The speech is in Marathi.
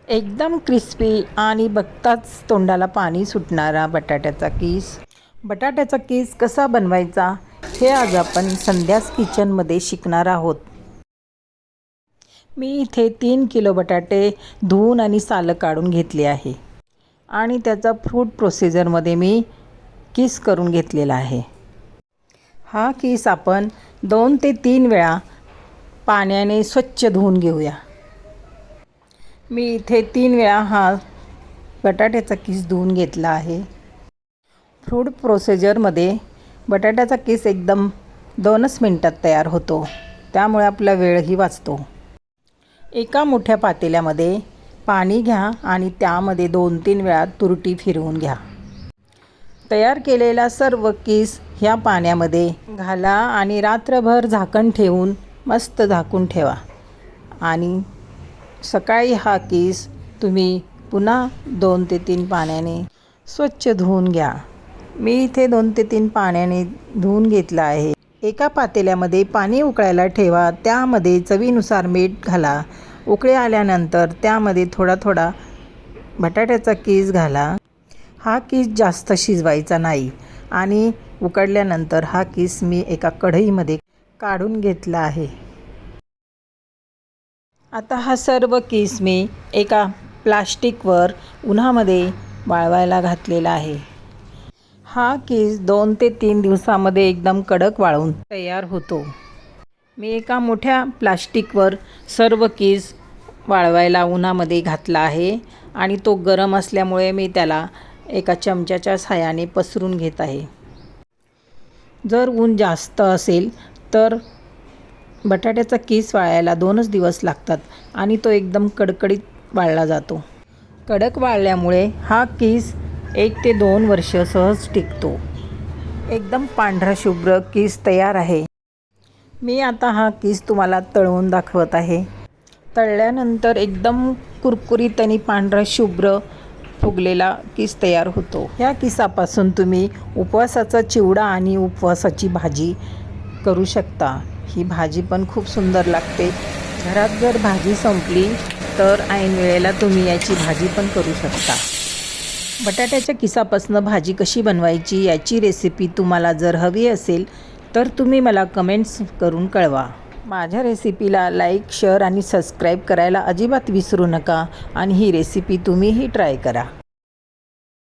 एकदम क्रिस्पी आणि बघताच तोंडाला पाणी सुटणारा बटाट्याचा कीस. बटाट्याचा कीस कसा बनवायचा हे आज आपण संध्यास किचनमध्ये शिकणार आहोत. मी इथे 3 किलो बटाटे धुवून आणि सालं काढून घेतले आहे आणि त्याचा फूड प्रोसिजरमध्ये मी कीस करून घेतलेला आहे. हा कीस आपण 2 ते 3 वेळा पाण्याने स्वच्छ धुवून घेऊया. मी इथे 3 वेळा हा बटाट्याचा कीस धुवून घेतला आहे. फूड प्रोसिजरमध्ये बटाट्याचा कीस एकदम 2च मिनटात तयार होतो, त्यामुळे आपला वेळही वाचतो. एका मोठ्या पातेल्यामध्ये पाणी घ्या आणि त्यामध्ये 2-3 वेळा तुरटी फिरवून घ्या. तयार केलेला सर्व कीस ह्या पाण्यामध्ये घाला आणि रात्रभर झाकण ठेवून मस्त झाकून ठेवा आणि सकाळी हा कीस तुम्ही पुन्हा 2 ते 3 पाण्याने स्वच्छ धुवून घ्या. मी इथे 2 ते 3 पाण्याने धुवून घेतला आहे. एका पातेल्यामध्ये पाणी उकळायला ठेवा. त्यामध्ये चवीनुसार मीठ घाला. उकळी आल्यानंतर त्यामध्ये थोडा थोडा बटाट्याचा कीस घाला. हा कीस जास्त शिजवायचा नाही आणि उकळल्यानंतर हा कीस मी एका कढईमध्ये काढून घेतला आहे. आता हा सर्व कीस मी एका प्लास्टिकवर उन्हामध्ये वाळवायला घातलेला आहे. हा कीस 2 ते 3 दिवसामध्ये एकदम कडक वाळून तयार होतो. मी एका मोठ्या प्लास्टिकवर सर्व कीस वाळवायला उन्हामध्ये घातला आहे आणि तो गरम असल्यामुळे मी त्याला एका चमच्याच्या साहाय्याने पसरून घेत आहे. जर ऊन जास्त असेल तर बटाट्याचा कीस वाळायला 2च दिवस लागतात आणि तो एकदम कडकडीत वाळला जातो. कडक वाळल्यामुळे हा कीस 1 ते 2 वर्ष सहज टिकतो. एकदम पांढरा शुभ्र कीस तयार आहे. मी आता हा कीस तुम्हाला तळून दाखवत आहे. तळल्यानंतर एकदम कुरकुरीत आणि पांढरा शुभ्र फुगलेला कीस तयार होतो. या किसापासून तुम्ही उपवासाचा चिवडा आणि उपवासाची भाजी करू शकता. ही भाजी पण खूप सुंदर लागते. घरात जर भाजी संपली तर ऐन वेळेला तुम्ही याची भाजी पण करू शकता. बटाट्याच्या किसापासून भाजी कशी बनवायची याची रेसिपी तुम्हाला जर हवी असेल तर तुम्ही मला कमेंट्स करून कळवा. माझ्या रेसिपीला लाईक, शेअर आणि सबस्क्राईब करायला अजिबात विसरू नका आणि ही रेसिपी तुम्हीही ट्राय करा.